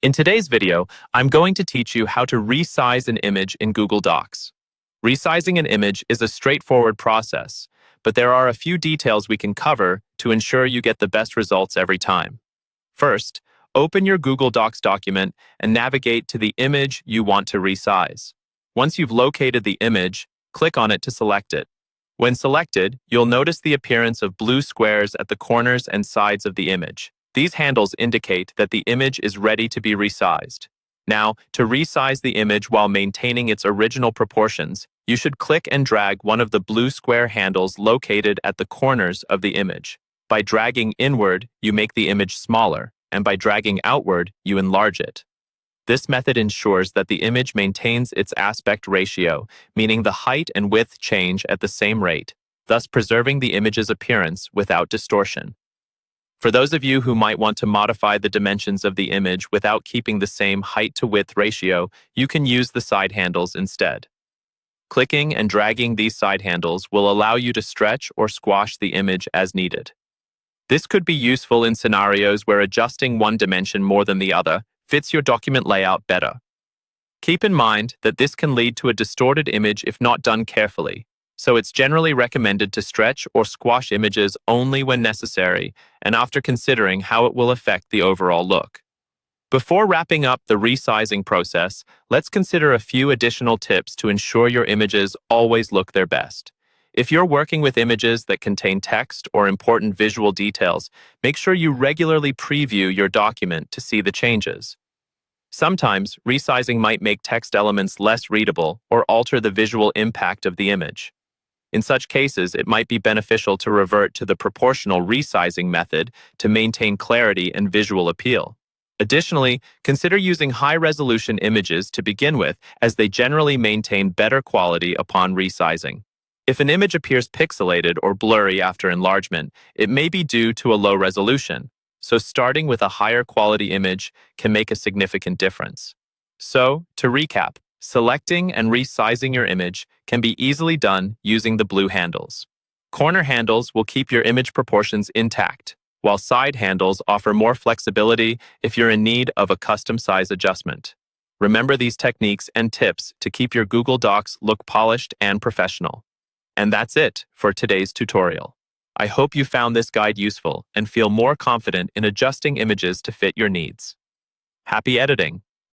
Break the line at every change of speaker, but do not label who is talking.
In today's video, I'm going to teach you how to resize an image in Google Docs. Resizing an image is a straightforward process, but there are a few details we can cover to ensure you get the best results every time. First, open your Google Docs document and navigate to the image you want to resize. Once you've located the image, click on it to select it. When selected, you'll notice the appearance of blue squares at the corners and sides of the image. These handles indicate that the image is ready to be resized. Now, to resize the image while maintaining its original proportions, you should click and drag one of the blue square handles located at the corners of the image. By dragging inward, you make the image smaller, and by dragging outward, you enlarge it. This method ensures that the image maintains its aspect ratio, meaning the height and width change at the same rate, thus preserving the image's appearance without distortion. For those of you who might want to modify the dimensions of the image without keeping the same height-to-width ratio, you can use the side handles instead. Clicking and dragging these side handles will allow you to stretch or squash the image as needed. This could be useful in scenarios where adjusting one dimension more than the other fits your document layout better. Keep in mind that this can lead to a distorted image if not done carefully, so it's generally recommended to stretch or squash images only when necessary and after considering how it will affect the overall look. Before wrapping up the resizing process, let's consider a few additional tips to ensure your images always look their best. If you're working with images that contain text or important visual details, make sure you regularly preview your document to see the changes. Sometimes, resizing might make text elements less readable or alter the visual impact of the image. In such cases, it might be beneficial to revert to the proportional resizing method to maintain clarity and visual appeal. Additionally, consider using high-resolution images to begin with, as they generally maintain better quality upon resizing. If an image appears pixelated or blurry after enlargement, it may be due to a low resolution, so starting with a higher quality image can make a significant difference. So, to recap, selecting and resizing your image can be easily done using the blue handles. Corner handles will keep your image proportions intact, while side handles offer more flexibility if you're in need of a custom size adjustment. Remember these techniques and tips to keep your Google Docs look polished and professional. And that's it for today's tutorial. I hope you found this guide useful and feel more confident in adjusting images to fit your needs. Happy editing!